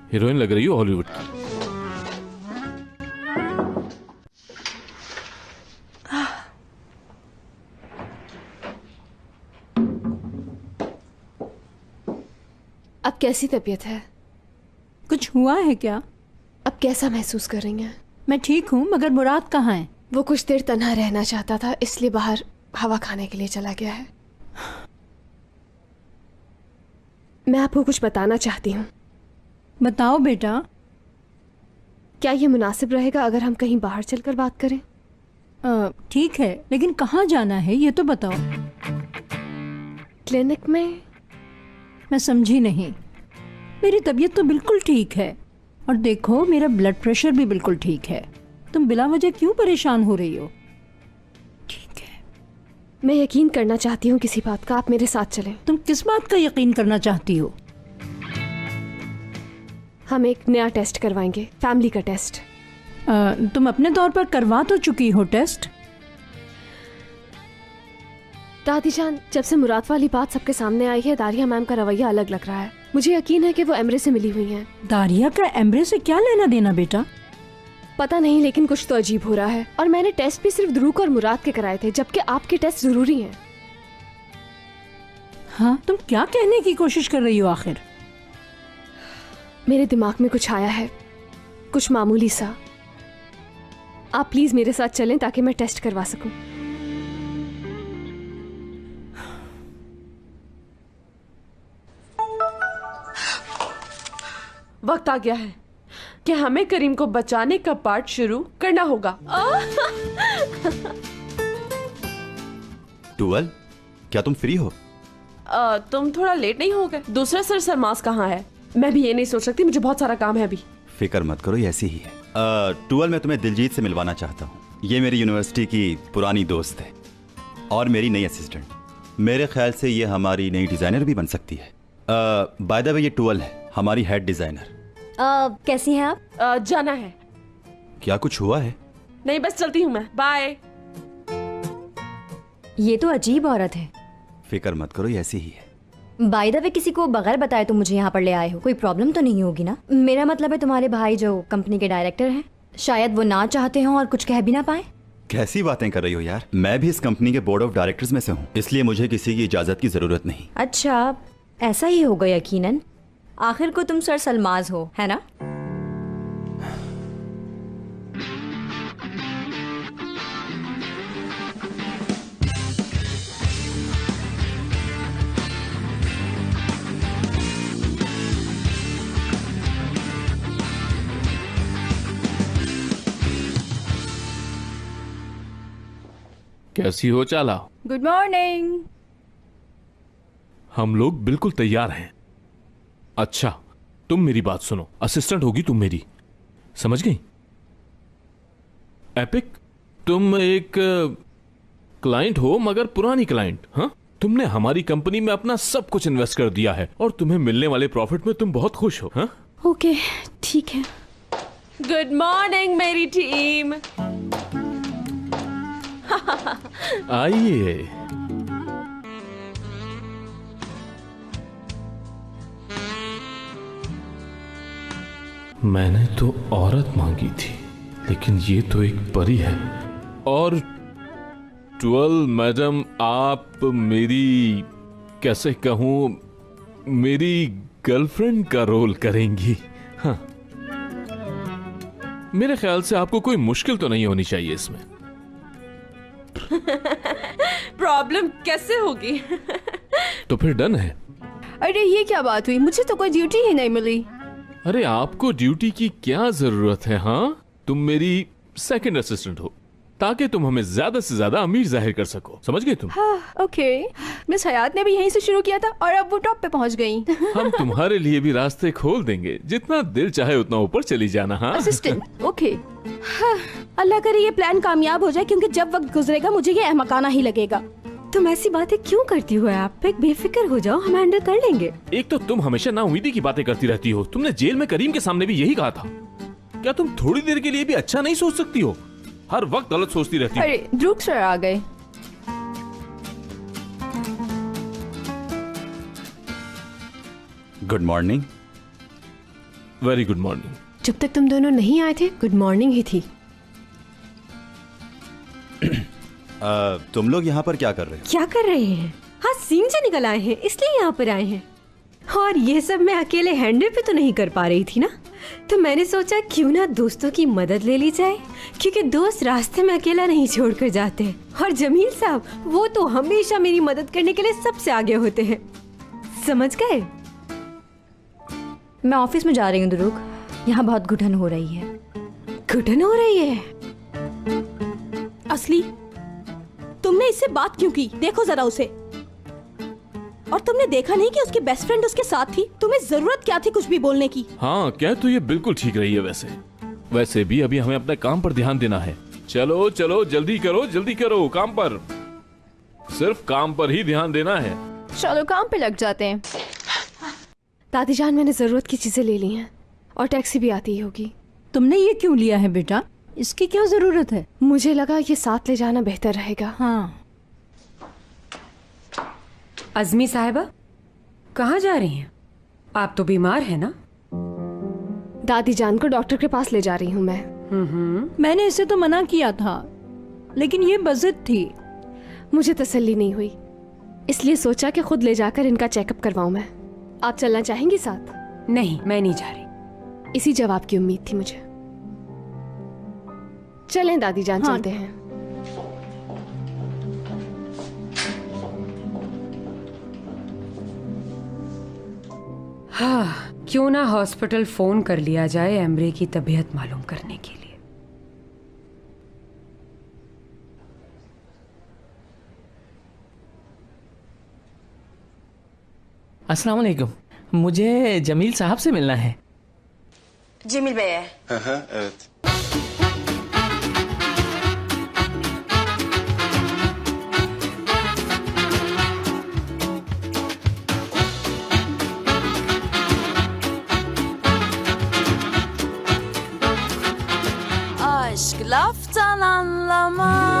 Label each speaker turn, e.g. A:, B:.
A: Heroine लग रही हो हॉलीवुड की।
B: अब कैसी तबीयत है?
C: कुछ हुआ है क्या?
B: अब कैसा महसूस कर रही हैं?
C: मैं ठीक हूँ, मगर मुराद कहाँ है?
B: वो कुछ देर तन्हा रहना चाहता था, इसलिए बाहर हवा खाने के लिए चला गया है। मैं आपको कुछ बताना चाहती हूँ।
C: बताओ बेटा।
B: क्या ये मुनासिब रहेगा अगर हम कहीं बाहर चलकर बात करें?
C: ठीक है, लेकिन कहाँ जाना है ये तो बताओ।
B: क्लिनिक में।
C: मैं समझी नहीं। मेरी तबीयत तो बिल्कुल ठीक है, और देखो मेरा ब्लड प्रेशर भी बिल्कुल ठीक है। तुम बिला वजह क्यों परेशान हो रही हो? ठीक है,
B: मैं यकीन करना चाहती हूँ किसी बात का, आप मेरे साथ चलें।
C: तुम किस बात का यकीन करना चाहती हो?
B: हम एक नया टेस्ट करवाएंगे, फैमिली का टेस्ट।
C: तुम अपने तौर पर करवा तो चुकी हो टेस्ट।
B: दादी जान, जब से मुराद वाली बात सबके सामने आई है, दारिया मैम का रवैया अलग लग रहा है। मुझे यकीन है कि वो एमरे से मिली हुई हैं।
C: दारिया का एमरे से क्या लेना देना बेटा?
B: पता नहीं, लेकिन कुछ तो अजीब हो रहा है। और मैंने टेस्ट भी सिर्फ ध्रुव और मुराद के कराए थे, जबकि आपके टेस्ट जरूरी हैं।
C: हाँ, तुम क्या कहने की कोशिश कर रही हो आखिर?
B: मेरे दिमाग में कुछ आया है, कुछ मामूली सा। आप प्लीज मेरे साथ चलें ताकि मैं टेस्ट करवा सकूं।
D: वक्त आ गया है कि हमें करीम को बचाने का पार्ट शुरू करना होगा।
E: टूवल, क्या तुम फ्री हो?
D: तुम थोड़ा लेट नहीं हो गए? दूसरा सर सरमास कहाँ है? मैं भी ये नहीं सोच सकती, मुझे बहुत सारा काम है अभी।
E: फिक्र मत करो, ये ऐसी ही है। टूवल, मैं तुम्हें दिलजीत से मिलवाना चाहता हूँ। ये मेरी यूनिवर्सिटी की पुरानी दोस्त है और मेरी नई असिस्टेंट। मेरे ख्याल से ये हमारी नई डिजाइनर भी बन सकती है। बाय द वे, ये टूवल है, हमारी हेड डिजाइनर।
F: कैसी हैं आप?
D: जाना है।
E: क्या कुछ हुआ है?
D: नहीं, बस चलती हूँ मैं, बाय।
F: ये तो अजीब औरत है।
E: फिक्र मत करो, ये ऐसी ही है।
F: बाय द वे, किसी को बगैर बताए तुम मुझे यहाँ पर ले आए हो? कोई प्रॉब्लम तो नहीं होगी ना? मेरा मतलब है तुम्हारे भाई जो कंपनी के डायरेक्टर हैं, शायद वो ना चाहते हों और कुछ कह भी ना पाए।
E: कैसी बातें कर रही हो यार? मैं भी इस कंपनी के बोर्ड ऑफ डायरेक्टर्स में से हूँ, इसलिए मुझे किसी की इजाजत की जरूरत नहीं।
F: अच्छा, ऐसा ही होगा यकीनन। आखिर को तुम सर सलमाज हो, है ना?
A: कैसी हो चाला?
C: Good morning.
A: हम लोग बिल्कुल तैयार हैं। अच्छा, तुम मेरी बात सुनो, असिस्टेंट होगी तुम मेरी, समझ गई? एपिक, तुम एक क्लाइंट हो, मगर पुरानी क्लाइंट। हाँ, तुमने हमारी कंपनी में अपना सब कुछ इन्वेस्ट कर दिया है और तुम्हें मिलने वाले प्रॉफिट में तुम बहुत खुश हो। हाँ,
B: ओके, ठीक है।
D: गुड मॉर्निंग मेरी टीम।
A: आइए। मैंने तो औरत मांगी थी, लेकिन ये तो एक परी है। और ट्वेल्व मैडम, आप मेरी, कैसे कहूं, मेरी गर्लफ्रेंड का रोल करेंगी। हाँ, मेरे ख्याल से आपको कोई मुश्किल तो नहीं होनी चाहिए इसमें।
D: प्रॉब्लम कैसे होगी?
A: तो फिर डन है।
B: अरे ये क्या बात हुई? मुझे तो कोई ड्यूटी ही नहीं मिली।
A: अरे आपको ड्यूटी की क्या जरूरत है? हाँ, तुम मेरी सेकंड असिस्टेंट हो, ताकि तुम हमें ज्यादा से ज्यादा अमीर जाहिर कर सको, समझ गए तुम?
B: हाँ, ओके। मिस हयात ने भी यहीं से शुरू किया था और अब वो टॉप पे पहुंच गई।
A: हम तुम्हारे लिए भी रास्ते खोल देंगे, जितना दिल चाहे उतना ऊपर चली जाना। हाँ,
B: असिस्टेंट, ओके। हाँ, अल्लाह करे ये प्लान कामयाब हो जाए, क्योंकि जब वक्त गुजरेगा मुझे ये अहमकाना ही लगेगा।
F: तुम ऐसी बातें क्यों करती हो आप? एक बेफिक्र हो जाओ, हम हैंडल कर लेंगे।
A: एक तो तुम हमेशा नाउमीदी की बातें करती रहती हो। तुमने जेल में करीम के सामने भी यही कहा था। क्या तुम थोड़ी देर के लिए भी अच्छा नहीं सोच सकती हो? हर वक्त गलत सोचती रहती हो।
B: अरे ध्रुव सर आ गए।
E: Good morning.
A: Very good morning.
B: जब तक तुम दोनों नहीं आए थे गुड मॉर्निंग ही थी।
E: तुम लोग यहाँ पर क्या कर रहे हो?
G: क्या कर रहे हैं? हाँ, सीन से निकल आए हैं इसलिए यहाँ पर आए हैं। और ये सब मैं अकेले हैंडल पे तो नहीं कर पा रही थी ना, तो मैंने सोचा क्यों ना दोस्तों की मदद ले ली जाए, क्योंकि दोस्त रास्ते में अकेला नहीं छोड़कर जाते। और जमील साहब वो तो हमेशा मेरी मदद करने के लिए सबसे आगे होते हैं, समझ गए?
F: मैं ऑफिस में जा रही हूँ दुरुक, यहाँ बहुत घुटन हो रही है।
G: घुटन हो रही है?
H: असली तुमने इससे बात क्यों की? देखो जरा उसे। और तुमने देखा नहीं कि उसकी बेस्ट फ्रेंड उसके साथ थी? तुम्हें जरूरत क्या थी कुछ भी बोलने की?
A: हाँ, क्या तो ये बिल्कुल ठीक रही है। वैसे भी अभी हमें अपने काम पर ध्यान देना है। चलो चलो जल्दी करो काम पर। सिर्फ काम पर ही ध्यान देना है।
B: चलो काम पे लग जाते हैं। दादी जान, मैंने जरूरत की चीजें ले ली हैं और टैक्सी भी आती ही होगी।
C: तुमने ये क्यों लिया है बेटा? इसकी क्या जरूरत है?
B: मुझे लगा ये साथ ले जाना बेहतर रहेगा।
C: हाँ।
G: अज़मी साहिबा कहाँ जा रही हैं? आप तो बीमार हैं ना?
B: दादी जान को डॉक्टर के पास ले जा रही हूँ मैं।
C: मैंने इसे तो मना किया था, लेकिन ये बज़िद थी।
B: मुझे तसल्ली नहीं हुई, इसलिए सोचा कि खुद ले जाकर इनका चेकअप करवाऊं मैं। आप चलना चाहेंगी साथ?
G: नहीं, मैं नहीं जा रही।
B: इसी जवाब की उम्मीद थी मुझे। चलें दादी जान,
C: हाँ।
B: चलते हैं।
G: हाँ, क्यों ना हॉस्पिटल फोन कर लिया जाए एमरे की तबीयत मालूम करने के लिए।
I: अस्सलाम वालेकुम, मुझे जमील साहब से मिलना है।
H: Cemil Bey'e.
J: Evet.
H: Aşk laftan anlamaz.